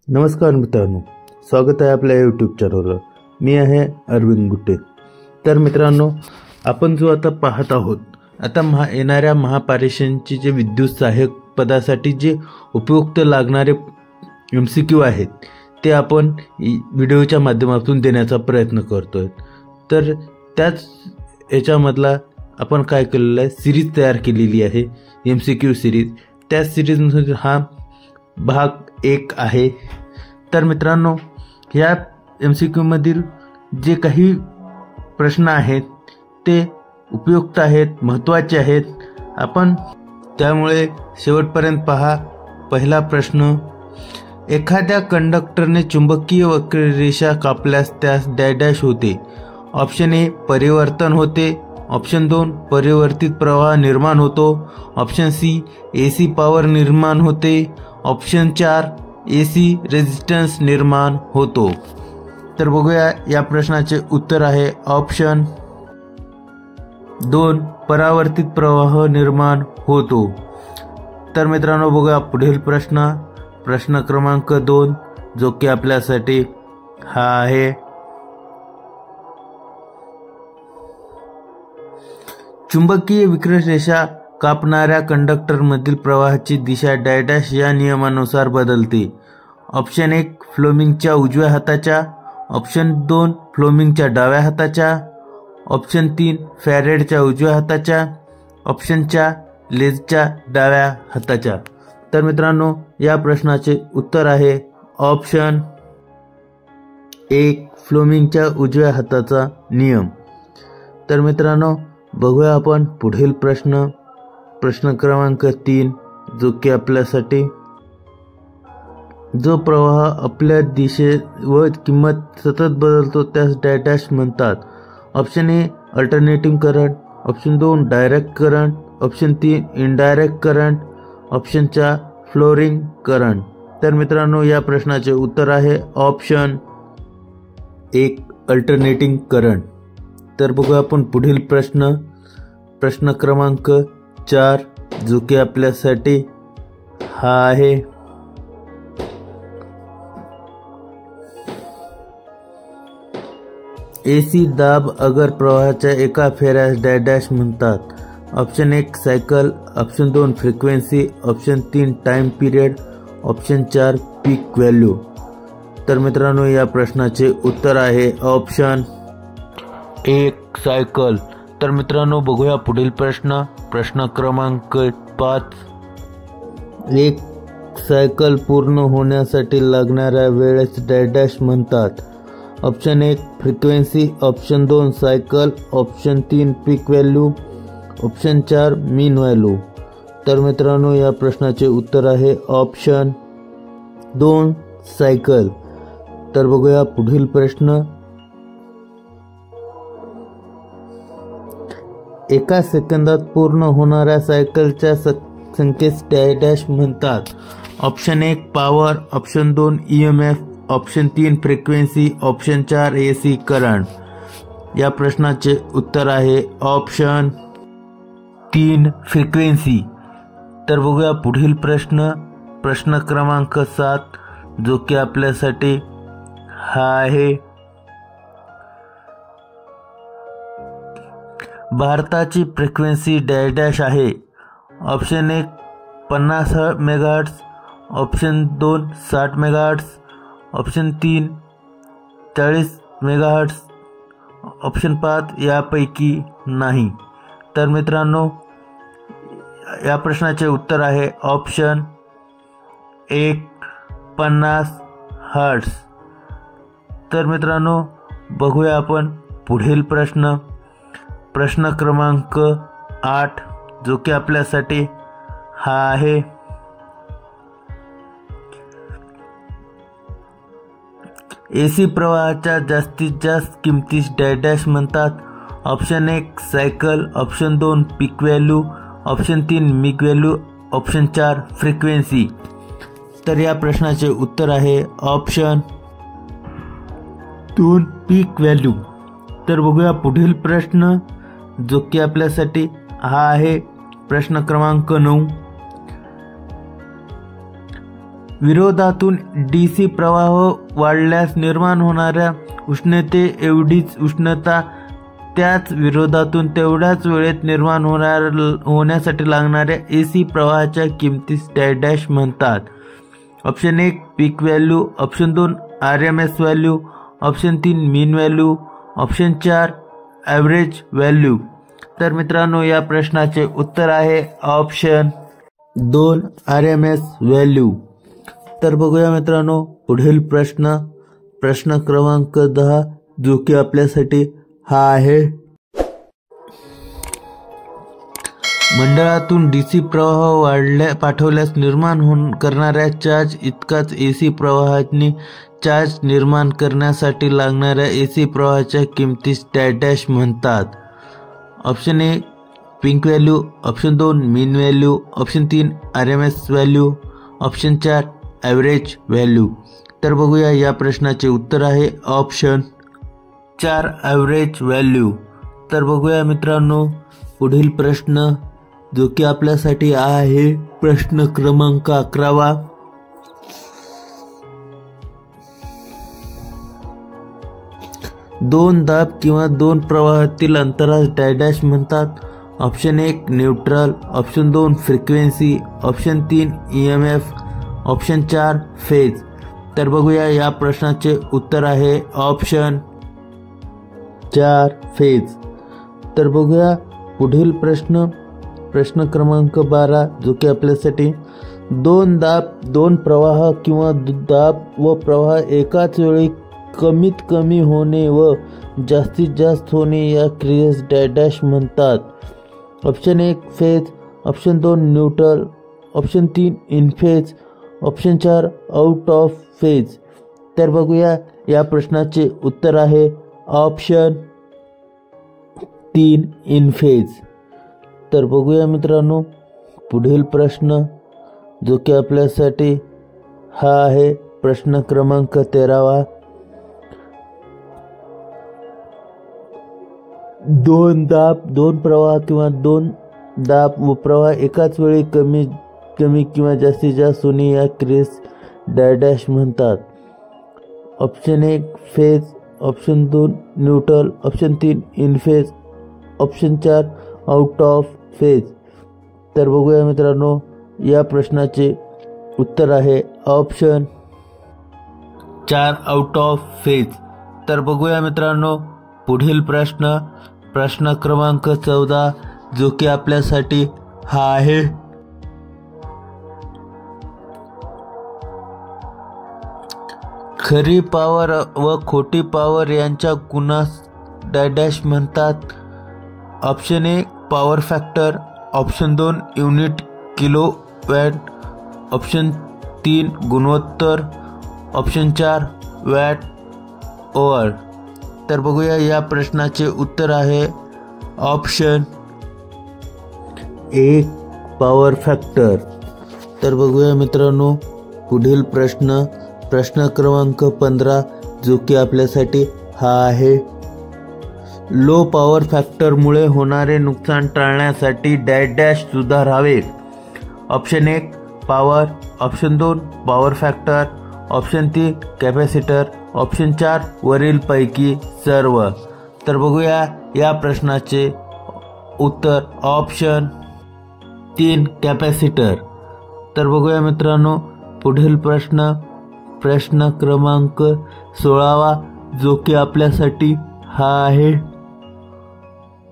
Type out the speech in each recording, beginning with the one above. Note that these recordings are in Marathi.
नमस्कार मित्रांनो, स्वागत आहे आपल्या यूट्यूब चॅनलवर। मी आहे अरविंद गुट्टे। तर मित्रांनो, आपण जो आता पाहत आहोत, आता येणाऱ्या महापारेषणची जे विद्युत सहाय्यक पदासाठी जे उपयुक्त लागणारे MCQ आहेत ते आपण व्हिडिओच्या माध्यमातून देण्याचा प्रयत्न करतोय। तर त्याच याच्यामधला आपण काय केलेलं आहे, सिरीज तयार केलेली आहे, MCQ सिरीज। त्या सिरीजमध्ये हा भाग 1 आहे। तर मित्रांनो, या MCQ मधील जे काही प्रश्न आहेत ते उपयुक्त आहेत, महत्त्वाचे आहेत, आपण त्यामुळे शेवटपर्यंत पहा। पहिला प्रश्न, एखाद्या कंडक्टरने चुंबकीय वक्ररेषा कापल्यास त्यास डॅश होते। ऑप्शन ए परिवर्तन होते, ऑप्शन 2 परिवर्तित प्रवाह निर्माण होतो, ऑप्शन सी AC पॉवर निर्माण होते, ऑप्शन 4 AC रेजिस्टन्स निर्माण होतो। तर बघूया, या प्रश्नाचे उत्तर आहे ऑप्शन 2 परावर्तित प्रवाह निर्माण होतो। तर मित्रांनो, बघूया पुढील प्रश्न क्रमांक 2, जो की आपल्यासाठी हा आहे, चुंबकीय विक्ररेषा कापणाऱ्या कंडक्टरमधील प्रवाहाची दिशा डॅश या नियमानुसार बदलते। ऑप्शन 1 फ्लोमिंगच्या उजव्या हाताच्या, ऑप्शन 2 फ्लोमिंगच्या डाव्या हाताच्या, ऑप्शन 3 फॅरेडच्या उजव्या हाताच्या, ऑप्शन 4 लेजच्या डाव्या हाताच्या। तर मित्रांनो, या प्रश्नाचे उत्तर आहे ऑप्शन 1 फ्लोमिंगच्या उजव्या हाताचा नियम। तर मित्रांनो, बघूया आपण पुढील प्रश्न क्रमांक 3, जो की आपल्यासाठी, जो प्रवाह आपल्या दिशे व किंमत सतत बदलतो त्यास डॅश म्हणतात। Option A alternating current, option 2 direct current, option 3 indirect current, option 4 flooring current. तर मित्रांनो, या प्रश्नाचे उत्तर आहे ऑप्शन 1 अल्टरनेटिंग करंट। तर बघूया आपण पुढील प्रश्न क्रमांक 4, जो की आपल्यासाठी हा आहे, AC दाब अगर प्रवाहाच्या एका फेऱ्यास डॅश म्हणतात। Option 1 cycle, option 2 frequency, option 3 time period, option 4 पीक व्हॅल्यू। तर मित्रांनो, या प्रश्नाचे उत्तर आहे ऑप्शन 1 सायकल। तर मित्रांनो, बघूया पुढील प्रश्न क्रमांक 5, एक सायकल पूर्ण होण्यासाठी लागणाऱ्या वेळेस डॅश म्हणतात। Option 1 frequency, option 2 cycle, option 3 पीक व्हॅल्यू, ऑप्शन 4 मीन व्हॅल्यू। तर मित्रांनो, या प्रश्नाचे उत्तर आहे ऑप्शन 2 सायकल। तर बघूया पुढील प्रश्न, एका सेकंदात पूर्ण होणाऱ्या सायकलच्या संख्येस डॅश म्हणतात। Option 1 power, option 2 EMF, option 3 frequency, option 4 AC current. या प्रश्नाचे उत्तर आहे ऑप्शन 3 फ्रिक्वेन्सी। तर बघूया पुढील प्रश्न क्रमांक 7, जो की आपल्यासाठी हा आहे, भारताची फ्रिक्वेन्सी डॅश आहे। Option 1 50 megahertz, option 2 60 megahertz, option 3 40 megahertz, option 5 यापैकी नाही। तर मित्रांनो, या प्रश्नाचे उत्तर आहे ऑप्शन 1 50 हर्ट्ज। तर मित्रांनो, बघूया आपण पुढील प्रश्न क्रमांक 8, जो की आपल्यासाठी हा आहे, AC प्रवाहाच्या जास्तीत जास्त किमतीस डॅश म्हणतात। Option 1 cycle, option 2 peak value, option 3 mean value, option 4 frequency. तर या प्रश्नाचे उत्तर आहे ऑप्शन 2 पीक व्हॅल्यू। तर बघूया पुढील प्रश्न, जो की आपल्यासाठी हा आहे प्रश्न क्रमांक 9, विरोधातून DC प्रवाह वाढल्यास निर्माण होणाऱ्या उष्णते एवढीच उष्णता त्याच विरोधातून तेवढ्याच वेळेत निर्माण होण्यासाठी लागणाऱ्या AC प्रवाहाच्या किमतीस डॅश म्हणतात. Option 1 peak value, option 2 RMS value, option 3 mean value, option 4 average value. तर मित्रांनो या प्रश्नाचे उत्तर आहे ऑप्शन 2 RMS व्हॅल्यू. तर बघूया मित्रांनो पुढील प्रश्न क्रमांक 10 जो की आपल्यासाठी हा आहे. मंडळातून DC प्रवाह पाठवल्यास निर्माण करणाऱ्या चार्ज इतकाच AC प्रवाहाने चार्ज निर्माण करण्यासाठी लागणाऱ्या AC प्रवाहाच्या किमतीस डॅश म्हणतात. Option 1 peak value, option 2 mean value, option 3 RMS value, option 4 average value. तर बघूया या प्रश्नाचे उत्तर आहे ऑप्शन 4 ॲव्हरेज व्हॅल्यू. तर बघूया मित्रांनो पुढील प्रश्न जो की आपल्यासाठी आहे प्रश्न क्रमांक 11. दोन दाब किंवा दोन प्रवाहातील अंतरास डॅश म्हणतात. Option 1 neutral, option 2 frequency, option 3 EMF, option 4 phase. तर बघूया या प्रश्नाचे उत्तर आहे ऑप्शन 4 फेज. तर बघूया पुढील प्रश्न क्रमांक 12 जो की आपल्यासाठी दोन दाब, दोन प्रवाह किंवा दाब व प्रवाह एकाच वेळी कमीत कमी होणे व जास्तीत जास्त होणे या क्रियेस डॅश म्हणतात. Option 1 phase, option 2 neutral, option 3 in phase, option 4 out of phase. तर बघूया या प्रश्नाचे उत्तर आहे ऑप्शन 3 इन फेज. तर बघूया मित्रांनो पुढील प्रश्न जो की आपल्यासाठी हा आहे प्रश्न क्रमांक 13. दोन दाब, दोन प्रवाह किंवा दोन दाब व प्रवाह एकाच वेळी कमी किंवा जास्तीत जास्त होणे या क्रियेस डॅश म्हणतात. Option 1 phase, option 2 neutral, option 3 in phase, option 4 out of phase. तर बघूया मित्रांनो या प्रश्नाचे उत्तर आहे ऑप्शन 4 आउट ऑफ फेज. तर बघूया मित्रांनो पुढील प्रश्न क्रमांक 14 जो की आपल्यासाठी हा आहे. खरी पॉवर व खोटी पॉवर यांच्या गुणास डॅश म्हणतात. Option 1 power factor, option 2 unit kilowatt, option 3 गुणोत्तर, ऑप्शन 4 वॅट ओवर. तर बघूया या प्रश्नाचे उत्तर आहे ऑप्शन 1 पॉवर फॅक्टर. तर बघूया मित्रांनो पुढील प्रश्न क्रमांक 15 जो की आपल्यासाठी हा आहे. लो पॉवर फॅक्टरमुळे होणारे नुकसान टाळण्यासाठी डॅश सुधारावे. Option 1 power, option 2 power factor, option 3 capacitor, option 4 वरील पैकी सर्व. तर बघूया या प्रश्नाचे उत्तर ऑप्शन 3 कॅपॅसिटर. तर बघूया मित्रांनो पुढील प्रश्न क्रमांक 16 जो की आपल्यासाठी हा आहे.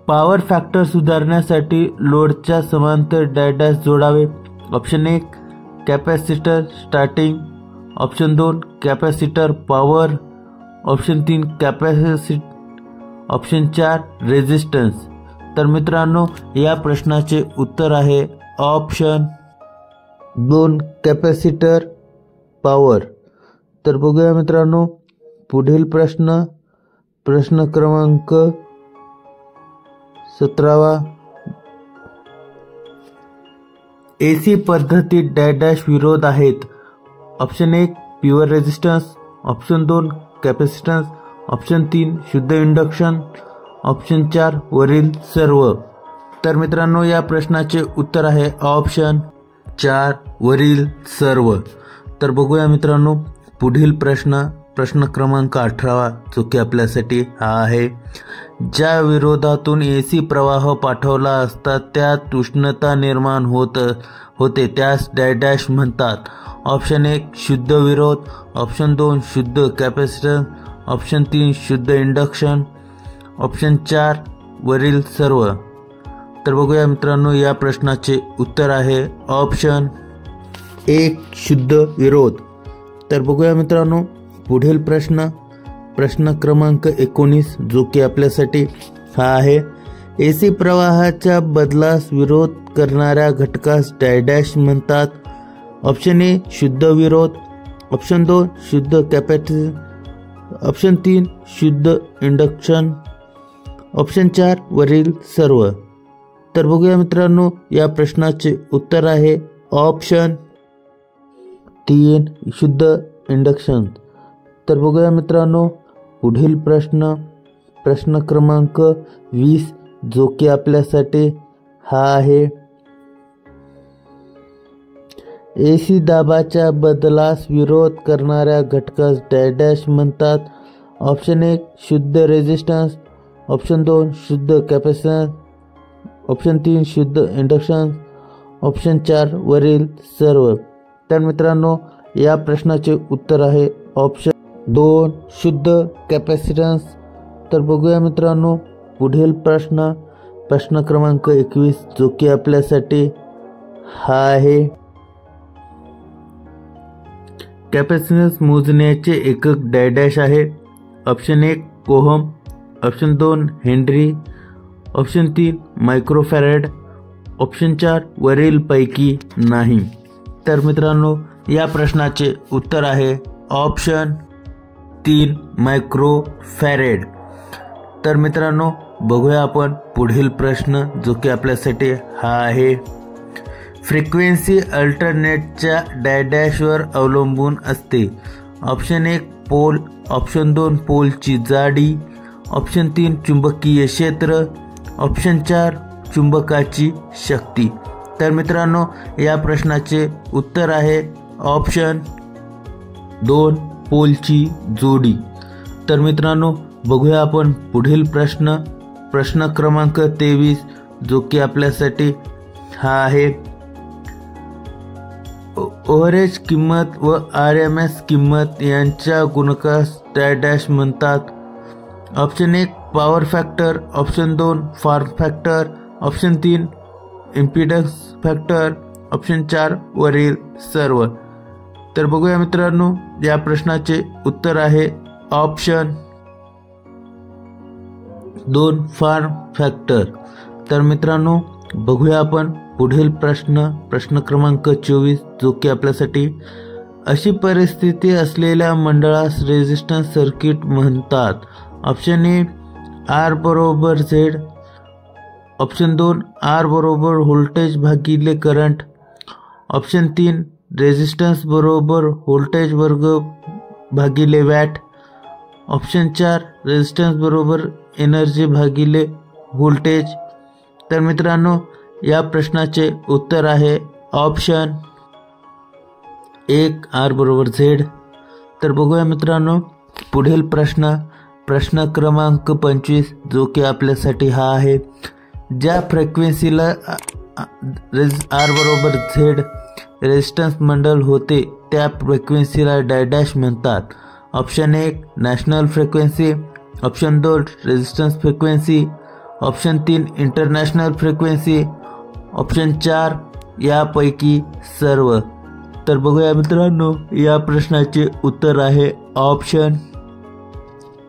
पॉवर फॅक्टर सुधारण्यासाठी लोडच्या समांतर डॅश जोडावे. Option 1 capacitor starting, option 2 capacitor power, option 3 option 4 resistance. तर मित्रांनो या प्रश्नाचे उत्तर आहे ऑप्शन 2 कॅपॅसिटर पॉवर. तर बघूया मित्रांनो पुढील प्रश्न क्रमांक 17. AC पद्धतीत डॅश विरोध आहेत. Option 1 pure resistance, option 2 capacitance, option 3 शुद्ध इंडक्शन, ऑप्शन 4 वरील सर्व. तर मित्रांनो या प्रश्नाचे उत्तर आहे ऑप्शन 4 वरील सर्व. तर बघूया मित्रांनो पुढील प्रश्न क्रमांक 18 जो की आपल्यासाठी हा आहे. ज्या विरोधातून AC प्रवाह पाठवला असता त्यात उष्णता निर्माण होते त्यास डॅश म्हणतात. ऑप्शन 1 शुद्ध विरोध, ऑप्शन 2 शुद्ध कॅपॅसिटन्स, ऑप्शन 3 शुद्ध इंडक्शन, ऑप्शन 4 वरील सर्व. तर बघूया मित्रांनो या प्रश्नाचे उत्तर आहे ऑप्शन 1 शुद्ध विरोध. तर बघूया मित्रांनो पुढील प्रश्न क्रमांक 19 जो की आपल्यासाठी हा आहे. AC प्रवाहाच्या बदलास विरोध करणाऱ्या घटकास डॅश म्हणतात. ऑप्शन 1 शुद्ध विरोध, ऑप्शन 2 शुद्ध कॅपॅसिटन्स, ऑप्शन 3 शुद्ध इंडक्शन, ऑप्शन 4 वरील सर्व. तर बघूया मित्रांनो या प्रश्नाचे उत्तर आहे ऑप्शन 3 शुद्ध इंडक्शन. तर बघूया मित्रांनो पुढील प्रश्न क्रमांक 20 जो की आपल्यासाठी हा आहे. AC दाबाच्या बदलास विरोध करणाऱ्या घटकास डॅश म्हणतात. ऑप्शन 1 शुद्ध रेझिस्टन्स, ऑप्शन 2 शुद्ध कॅपॅसिटन्स, ऑप्शन 3 शुद्ध इंडक्शन, ऑप्शन 4 वरील सर्व. तर मित्रांनो या प्रश्नाचे उत्तर आहे ऑप्शन 2 शुद्ध कॅपॅसिटन्स. तर बघूया मित्रांनो पुढील प्रश्न क्रमांक 21 जो की आपल्यासाठी हा आहे. कॅपॅसिटन्स मोजण्याचे एकक डॅश आहे. Option 1 ohm, option 2 Henry, option 3 microfarad, option 4 वरील पैकी नाही. तर मित्रांनो या प्रश्नाचे उत्तर आहे ऑप्शन 3 मायक्रोफॅरेड. तर मित्रांनो बघूया आपण पुढील प्रश्न जो की आपल्यासाठी हा आहे. फ्रिक्वेन्सी अल्टरनेटच्या डॅशवर अवलंबून असते. ऑप्शन 1 पोल, ऑप्शन 2 पोलची जाडी, ऑप्शन 3 चुंबकीय क्षेत्र, ऑप्शन 4 चुंबकाची शक्ती. तर मित्रांनो या प्रश्नाचे उत्तर आहे ऑप्शन 2 पोलची जोडी. तर मित्रांनो बघूया आपण पुढील प्रश्न क्रमांक 23 जो की आपल्यासाठी हा आहे. ओव्हरेज किंमत व RMS किंमत यांच्या गुणकास डॅश म्हणतात. Option 1 power factor, option 2 form factor, option 3 impedance factor, option 4 वरील सर्व. तर बघूया मित्रांनो या प्रश्नाचे उत्तर आहे ऑप्शन 2 फॉर्म फॅक्टर. तर मित्रांनो बघूया आपण पुढील प्रश्न क्रमांक 24 जो की आपल्यासाठी. अशी परिस्थिती असलेल्या मंडळास रेझिस्टन्स सर्किट म्हणतात. ऑप्शन 1 R बरोबर Z, ऑप्शन 2 R बरोबर व्होल्टेज भागिले करंट, ऑप्शन 3 रेझिस्टन्स बरोबर व्होल्टेज वर्ग भागिले वॅट, ऑप्शन 4 रेझिस्टन्स बरोबर एनर्जी भागिले व्होल्टेज. तर मित्रांनो या प्रश्नाचे उत्तर आहे ऑप्शन 1 R बरोबर Z. तर बघूया मित्रांनो पुढील प्रश्न क्रमांक 25 जो की आपल्यासाठी हा आहे. ज्या फ्रिक्वेन्सीला R बरोबर Z रेझिस्टन्स मंडल होते त्या फ्रिक्वेन्सीला डॅश म्हणतात. Option 1 national frequency, option 2 resistance frequency, option 3 international frequency, option 4 यापैकी सर्व. तर बघूया मित्रांनो या प्रश्नाचे उत्तर आहे ऑप्शन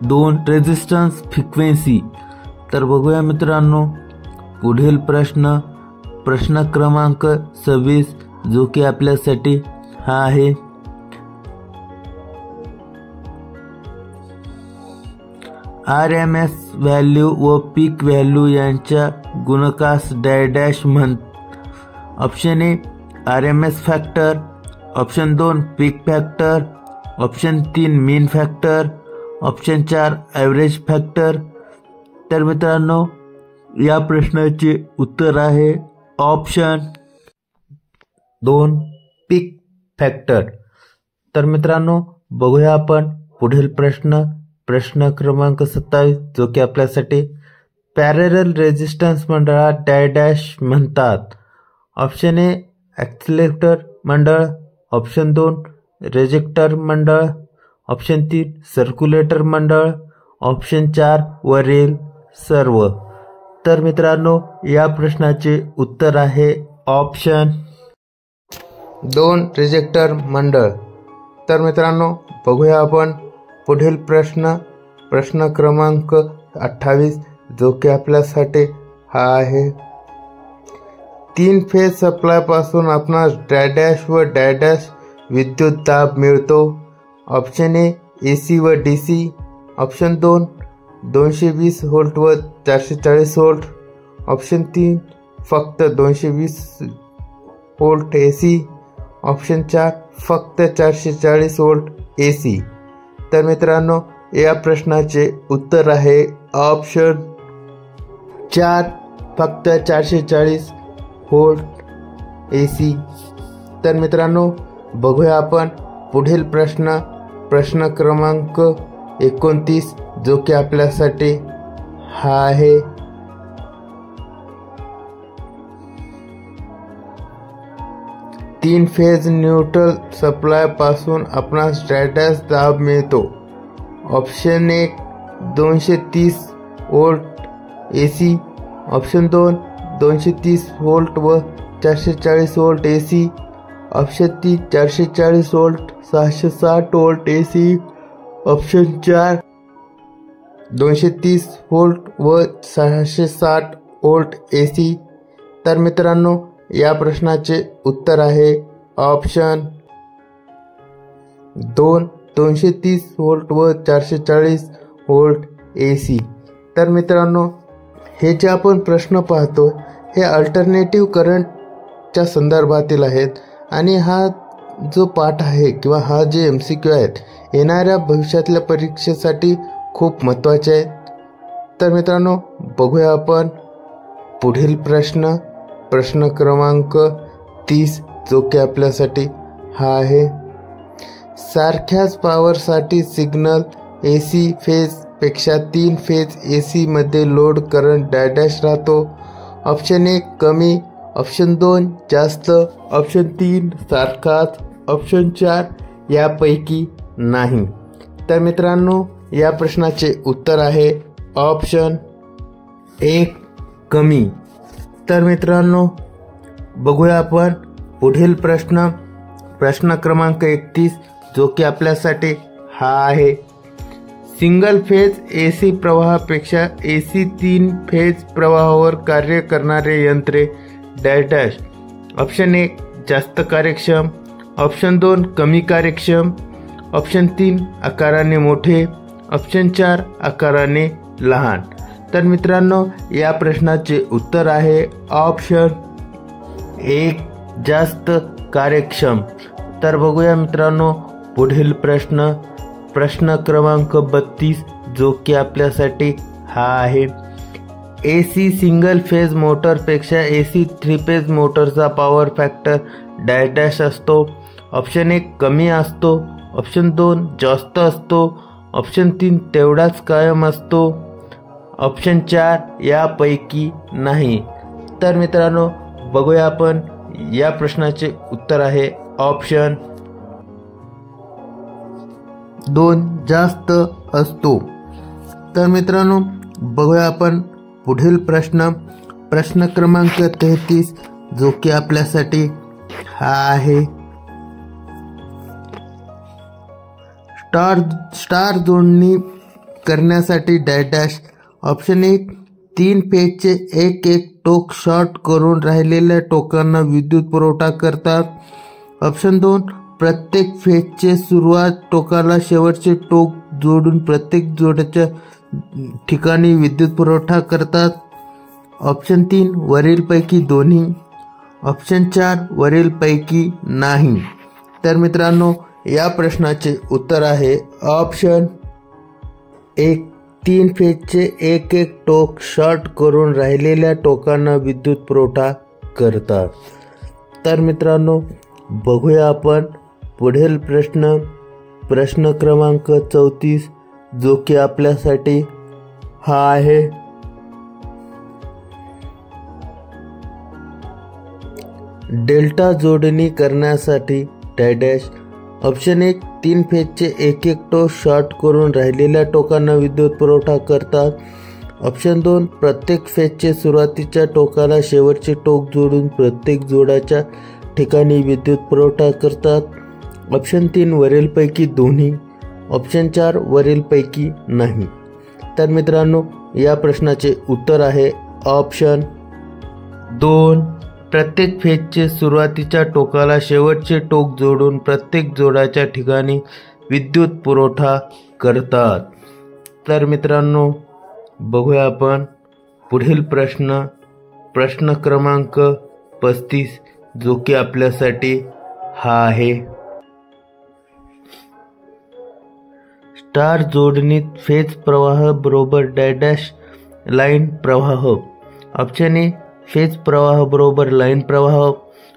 2 रेझिस्टन्स फ्रिक्वेन्सी. तर बघूया मित्रांनो पुढील प्रश्न क्रमांक 26 जो की आपल्यासाठी हा आहे. RMS व्हॅल्यू व पीक व्हॅल्यू यांच्या गुणकास डॅश म्हणतात. ऑप्शन 1 RMS फॅक्टर, ऑप्शन 2 पीक फॅक्टर, ऑप्शन 3 मीन फॅक्टर, ऑप्शन 4 ॲव्हरेज फॅक्टर. तर मित्रांनो या प्रश्नाचे उत्तर आहे ऑप्शन 2 पीक फॅक्टर. तर मित्रांनो बघूया आपण पुढील प्रश्न क्रमांक 27, जो की आपल्यासाठी पॅरलल रेझिस्टन्स मंडळात डॅश म्हणतात. ऑप्शन ए ॲक्सिलेटर मंडळ, ऑप्शन 2 रेझिस्टर मंडळ, ऑप्शन 3 सर्क्युलेटर मंडळ, ऑप्शन 4 वरील सर्व. तर मित्रांनो या प्रश्नाचे उत्तर आहे ऑप्शन 2 रेझिस्टर मंडळ. तर मित्रांनो बघूया आपण पुढील प्रश्न क्रमांक 28, जो की आपल्यासाठी हा आहे. 3 फेज सप्लाय पासून आपणास डॅश व डॅश विद्युत दाब मिळतो. ऑप्शन ए AC व DC, ऑप्शन 2 220 व्होल्ट व 440 व्होल्ट, ऑप्शन 3 फक्त 220 व्होल्ट AC, ऑप्शन 4 फक्त 440 व्होल्ट AC. तर मित्रांनो या प्रश्नाचे उत्तर आहे ऑप्शन 4 फक्त 440 व्होल्ट AC. तर मित्रांनो बघूया आपण पुढील प्रश्न क्रमांक 29, जो की आपल्यासाठी हा आहे. तीन फेज न्यूट्रल सप्लाय पासून आपणास डॅश दाब मिळतो. Option 1 230 volt AC, option 2 230 volt व 440 volt AC, option 3 440 volt 660 volt AC, option 4 230 volt व 660 व्होल्ट AC. तर मित्रांनो या प्रश्नाचे उत्तर आहे ऑप्शन 2 230 व्होल्ट व 440 व्होल्ट AC. तर मित्रांनो हे जे आपण प्रश्न पाहतो हे अल्टरनेटिव्ह करंटच्या संदर्भातील आहेत आणि हा जो पाठ आहे किंवा हा जे MCQ आहेत येणाऱ्या भविष्यातल्या परीक्षेसाठी खूप महत्त्वाचे आहेत. तर मित्रांनो बघूया आपण पुढील प्रश्न क्रमांक 30, जो की आपल्यासाठी हा आहे. सारख्याच पॉवरसाठी सिग्नल AC फेज पेक्षा 3 फेज AC मध्ये लोड करंट डॅश राहतो. ऑप्शन 1 कमी, ऑप्शन 2 जास्त, ऑप्शन 3 सारखाच, ऑप्शन 4 यापैकी नाही. तर मित्रांनो या प्रश्नाचे उत्तर आहे ऑप्शन 1 कमी. तर मित्रांनो बघूया आपण पुढील प्रश्न क्रमांक 31, जो की आपल्यासाठी हा आहे. Single phase AC प्रवाहापेक्षा AC 3 phase प्रवाहावर कार्य करणारे यंत्रे डॅश. ऑप्शन 1 जास्त कार्यक्षम, ऑप्शन 2 कमी कार्यक्षम, ऑप्शन 3 आकाराने मोठे, ऑप्शन 4 आकाराने लहान. तर मित्रांनो या प्रश्नाचे उत्तर आहे ऑप्शन 1 जास्त कार्यक्षम. तर बघूया मित्रांनो पुढील प्रश्न क्रमांक 32, जो की आपल्यासाठी हा आहे. AC सिंगल फेज मोटरपेक्षा AC 3 फेज मोटरचा पॉवर फॅक्टर डॅश असतो. ऑप्शन 1 कमी असतो, ऑप्शन 2 जास्त असतो, ऑप्शन 3 तेवढाच कायम असतो, ऑप्शन 4 यापैकी नाही. तर मित्रांनो बघूया आपण या प्रश्नाचे उत्तर आहे ऑप्शन 2 जास्त असतो. तर मित्रांनो बघूया आपण पुढील प्रश्न क्रमांक 33, जो की आपल्यासाठी हा आहे. स्टार जोडणी करण्यासाठी डॅश. ऑप्शन 1 3 फेजचे एक टोक शॉर्ट करून राहिलेल्या टोकांना विद्युत पुरवठा करतात. ऑप्शन 2 प्रत्येक फेजचे सुरुवात टोकाला शेवटचे टोक जोडून प्रत्येक जोडच्या ठिकाणी विद्युत पुरवठा करतात. ऑप्शन 3 वरीलपैकी दोन्ही, ऑप्शन 4 वरीलपैकी नाही. तर मित्रांनो या प्रश्नाचे उत्तर आहे ऑप्शन 1 3 फेजचे एक टोक शॉर्ट करून राहिलेल्या टोकांना विद्युत पुरवठा करतात. तर मित्रांनो बघूया आपण पुढील प्रश्न क्रमांक 34 जो की आपल्यासाठी हा आहे. डेल्टा जोडणी करण्यासाठी डॅश. ऑप्शन 1 3 फेजचे एक टोक शॉर्ट करून राहिलेल्या टोकांना विद्युत पुरवठा करतात. ऑप्शन 2 प्रत्येक फेजचे सुरुवातीच्या टोकाला शेवटचे टोक जोडून प्रत्येक जोडाच्या ठिकाणी विद्युत पुरवठा करतात. ऑप्शन 3 वरीलपैकी दोन्ही. ऑप्शन 4 वरीलपैकी नाही. तर मित्रांनो, या प्रश्नाचे उत्तर आहे ऑप्शन 2 प्रत्येक फेजचे सुरुवातीच्या टोकाला शेवटचे टोक जोडून प्रत्येक जोडाच्या ठिकाणी विद्युत पुरवठा करतात. तर मित्रांनो, बघूया आपण पुढील प्रश्न क्रमांक 35 जो की आपल्यासाठी हा आहे. स्टार जोडणीत फेज प्रवाह बरोबर डॅश लाईन प्रवाह. ऑप्शन 1 फेज प्रवाह बरोबर लाईन प्रवाह.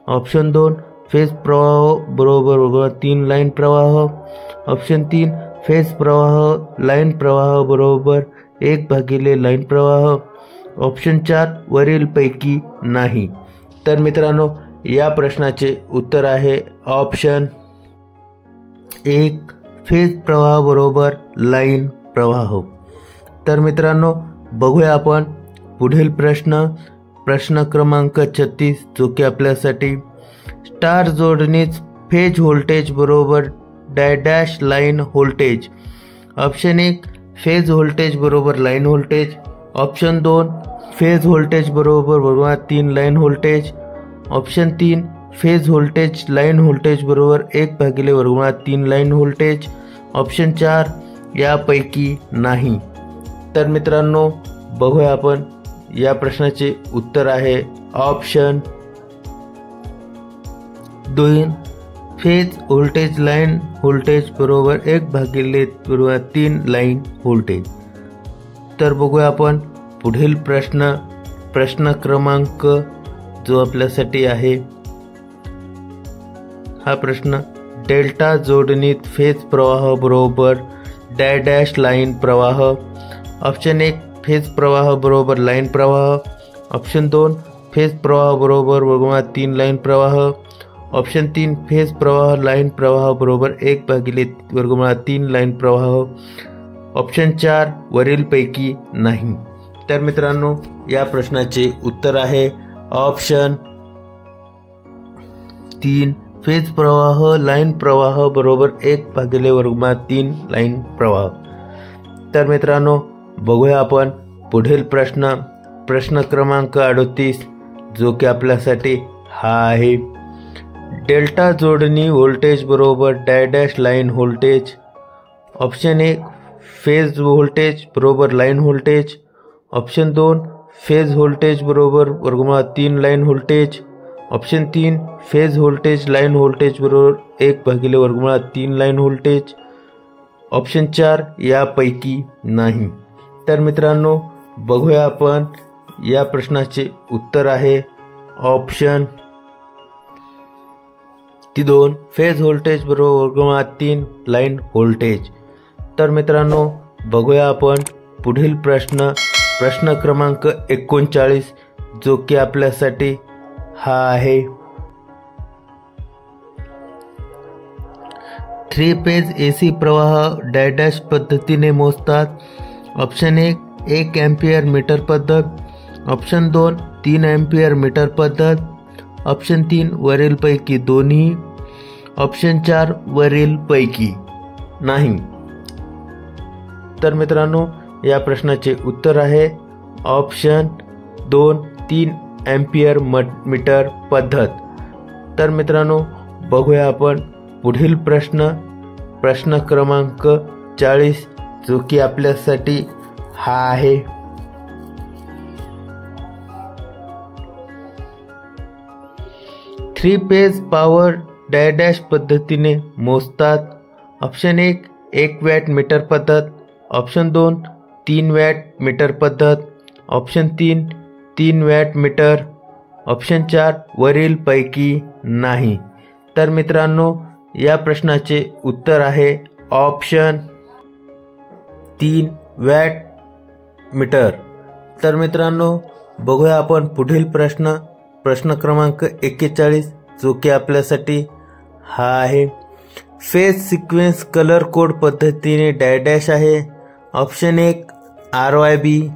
ऑप्शन 2 फेज प्रवाह बरोबर 3 लाईन प्रवाह. ऑप्शन 3 फेज प्रवाह लाईन प्रवाह बरोबर 1/, लाईन प्रवाह. ऑप्शन 4 वरीलपैकी नाही. तर मित्रांनो, या प्रश्नाचे उत्तर आहे ऑप्शन 1 फेज प्रवाह बरोबर लाईन प्रवाह. तर मित्रांनो, बघूया आपण पुढील प्रश्न क्रमांक 36 जो की आपल्यासाठी स्टार जोडणीत फेज व्होल्टेज बरोबर dash line voltage. Option 1 phase voltage बरोबर line voltage. Option 2 phase voltage बरोबर 3 line voltage. Option 3 phase voltage line voltage बरोबर 1/, 3 लाईन व्होल्टेज. ऑप्शन 4 यापैकी नाही. तर मित्रांनो, बघूया आपण या प्रश्नाचे उत्तर आहे option 2 phase voltage line voltage बरोबर 1/, 3 लाईन व्होल्टेज. तर बघूया आपण पुढील प्रश्न क्रमांक जो आपल्यासाठी आहे हा प्रश्न. डेल्टा जोडणीत फेज प्रवाह बरोबर डॅश लाईन प्रवाह. ऑप्शन 1 फेज प्रवाह बरोबर लाईन प्रवाह. ऑप्शन 2 फेज प्रवाह बरोबर 3 लाईन प्रवाह. ऑप्शन 3 फेज प्रवाह लाईन प्रवाह बरोबर 1/, 3 लाईन प्रवाह. ऑप्शन 4 वरीलपैकी नाही. तर मित्रांनो, या प्रश्नाचे उत्तर आहे ऑप्शन 3 फेज प्रवाह लाईन प्रवाह बरोबर 1/, 3 लाईन प्रवाह. तर मित्रांनो, बघूया आपण पुढील प्रश्न क्रमांक 38 जो की आपल्यासाठी हा आहे. डेल्टा जोडणी व्होल्टेज बरोबर dash line voltage. Option 1 phase voltage बरोबर line voltage. Option 2 phase voltage बरोबर 3 line voltage. Option 3 phase voltage line voltage बरोबर 1/, 3 लाईन व्होल्टेज. ऑप्शन 4 यापैकी नाही. तर मित्रांनो, बघूया आपण या प्रश्नाचे उत्तर आहे ऑप्शन 2 फेज व्होल्टेज बरोबर 3 लाईन व्होल्टेज. तर मित्रांनो, बघूया आपण पुढील प्रश्न क्रमांक 39 जो की आपल्यासाठी हा आहे. 3 फेज AC प्रवाह डॅश पद्धतीने मोजतात. ऑप्शन 1 एम्पियर मीटर पद्धत. ऑप्शन 2 3 एम्पियर मीटर पद्धत. ऑप्शन 3 वरीलपैकी दोन्ही. ऑप्शन 4 वरीलपैकी नाही. तर मित्रांनो, या प्रश्नाचे उत्तर आहे ऑप्शन 2 3 एम्पियर मीटर पद्धत. तर मित्रांनो, बघूया आपण पुढील प्रश्न क्रमांक 40 जो की आपल्यासाठी हा आहे. 3 फेज पॉवर डॅश पद्धतीने मोजतात. ऑप्शन 1 वॅट मीटर पद्धत. ऑप्शन 2 3 वॅट मीटर पद्धत. Option 3 watt meter. ऑप्शन 4 वरीलपैकी नाही. तर मित्रांनो, या प्रश्नाचे उत्तर आहे ऑप्शन 3 वॅट मीटर। तर मित्रांनो बघूया आपण पुढील प्रश्न क्रमांक 41 जो की आपल्यासाठी हा आहे। फेज सिक्वेन्स कलर कोड पद्धतीने डॅश आहे। Option 1 RYB,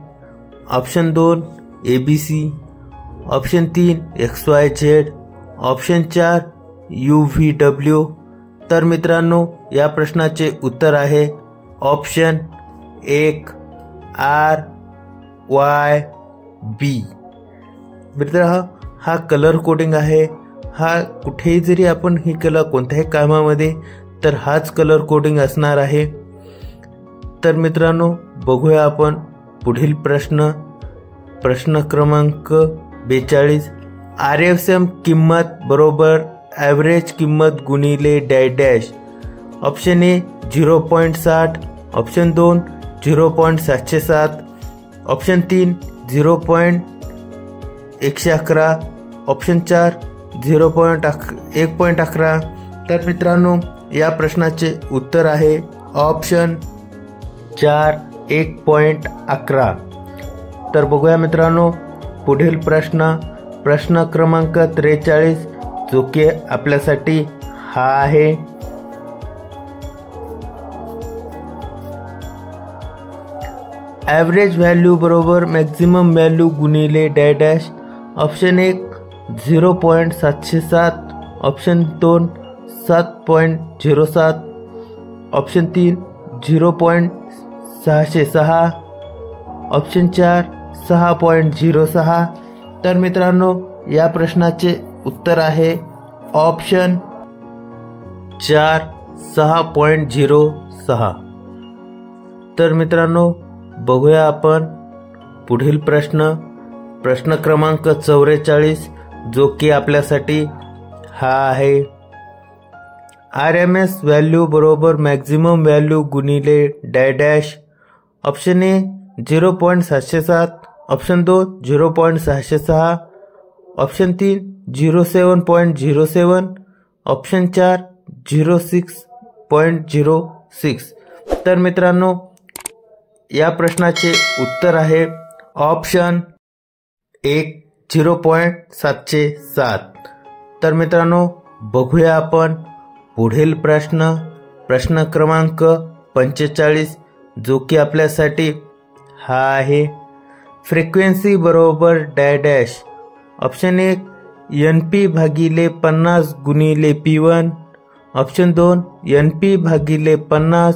option 2 ABC, option 3 XYZ, option 4 UVW। तर मित्रांनो या प्रश्नाचे उत्तर आहे ऑप्शन 1 RYB। मित्रांनो हा कलर कोडिंग आहे। हा कुठेही जरी आपण ही केला कोणत्याही कामामध्ये तर हाच कलर कोडिंग असणार आहे। तर मित्रांनो बघूया आपण पुढील प्रश्न क्रमांक 42। RFM किंमत बरोबर ॲव्हरेज किंमत गुणिले dash. Option A 0.60, option 2 0.707, option 3 0.111, option 4 1.11। तर मित्रांनो या प्रश्नाचे उत्तर आहे ऑप्शन 4 1.11। तर बघूया मित्रांनो पुढील प्रश्न क्रमांक 43 जो की आपल्यासाठी हा आहे। ॲव्हरेज व्हॅल्यू बरोबर मॅक्झिमम व्हॅल्यू गुणिले dash. Option 1 0.707, option 2 7.07, option 3 0.606, option 4 6.06। तर मित्रांनो या प्रश्नाचे उत्तर आहे ऑप्शन 4 6.06। तर मित्रांनो बघूया आपण पुढील प्रश्न क्रमांक 44 जो की आपल्यासाठी हा आहे। RMS व्हॅल्यू बरोबर मॅक्झिमम व्हॅल्यू गुणिले dash. Option A 0.707, option 2 0.606, option 3 07.07, option 4 06.06। तर मित्रांनो या प्रश्नाचे उत्तर आहे ऑप्शन 1 0.707। तर मित्रांनो बघूया आपण पुढील प्रश्न क्रमांक 45 जो की आपल्यासाठी हा आहे। फ्रिक्वेन्सी बरोबर डॅश। ऑप्शन 1 NP भागिले 50 गुणिले P1, ऑप्शन 2 NP भागिले 50,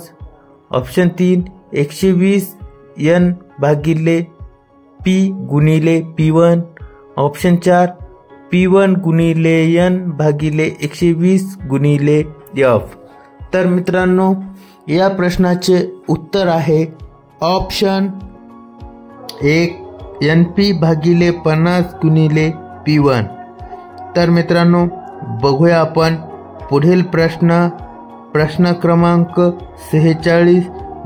ऑप्शन 3 120 N भागिले P गुणिले P1, ऑप्शन 4 P1 गुणिले N भागिले 120 गुणिले F। तर मित्रांनो या प्रश्नाचे उत्तर आहे ऑप्शन 1 NP भागिले 50 गुणिले P1। तर मित्रांनो बघूया आपण पुढील प्रश्न क्रमांक 46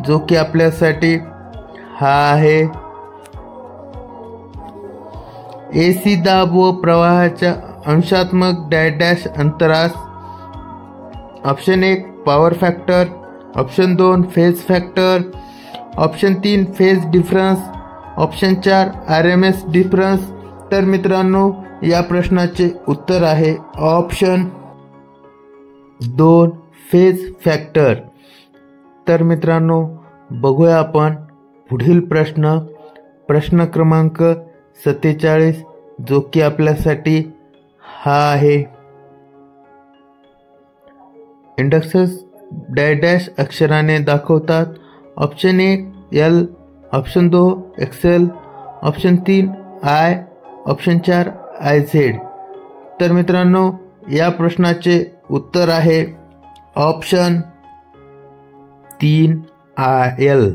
जो की आपल्यासाठी हा आहे। AC दाब व प्रवाहाच्या अंशात्मक डॅश अंतरास option 1 power factor, option 2 phase factor, option 3 phase difference, option 4 RMS difference. तर मित्रांनो या प्रश्नाचे उत्तर आहे ऑप्शन 2 फेज फॅक्टर। तर मित्रांनो बघूया आपण पुढील प्रश्न क्रमांक 47 जो की आपल्यासाठी हा आहे। इंडक्टर्स डॅश अक्षराने दाखवतात। Option 1 L, option 2 XL, option 3 I, option 4 IZ। तर मित्रांनो या प्रश्नाचे उत्तर आहे ऑप्शन 3 IL।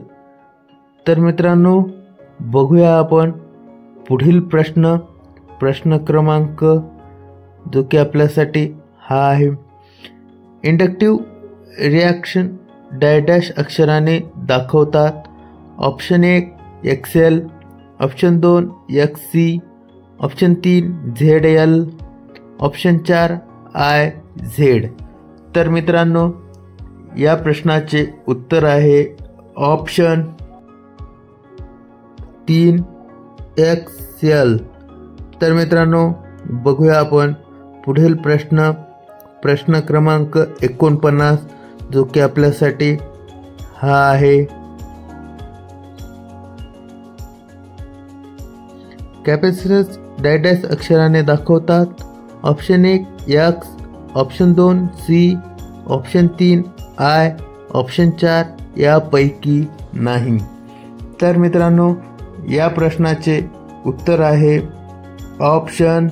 तर मित्रांनो बघूया आपण पुढील प्रश्न क्रमांक जो की आपल्यासाठी हा आहे। इंडक्टिव्ह रिॲक्शन डॅश अक्षराने दाखवतात। Option 1 XL, option 2 XC, option 3 ZL, option 4 IZ। तर मित्रांनो, या प्रश्नाचे उत्तर आहे ऑप्शन 3 XL. तर मित्रांनो, बघूया आपण पुढील प्रश्न क्रमांक 49, जो की आपल्यासाठी हा आहे. कॅपॅसिटन्स डॅश अक्षराने दाखवतात. Option 1 X, option 2 C, option 3 I, option 4 यापैकी नाही. तर मित्रांनो, या प्रश्नाचे उत्तर आहे ऑप्शन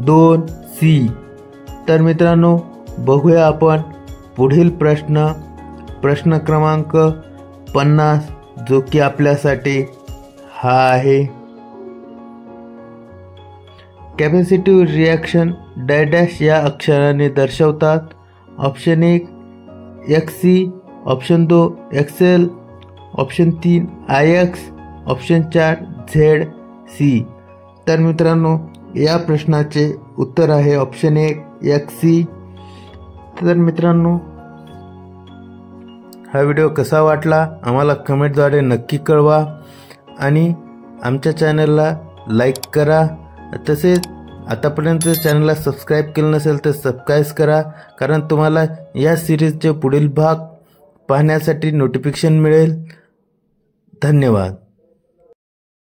2 C. तर मित्रांनो, बघूया आपण पुढील प्रश्न क्रमांक 50, जो की आपल्यासाठी हा आहे. कॅपॅसिटिव्ह रिॲक्शन डॅश या अक्षराने दर्शवतात. Option 1 XC, option 2 XL, option 3 IX, option 4 ZC. तर मित्रांनो, या प्रश्नाचे उत्तर आहे ऑप्शन 1 XC. तर मित्रांनो, हा व्हिडिओ कसा वाटला आम्हाला कमेंटद्वारे नक्की कळवा आणि आमच्या चॅनलला लाईक करा. तसेच आतापर्यंत चॅनलला सबस्क्राईब केलं नसेल तर सबस्क्राईब करा, कारण तुम्हाला या सिरीजचे पुढील भाग पाहण्यासाठी नोटिफिकेशन मिळेल. धन्यवाद.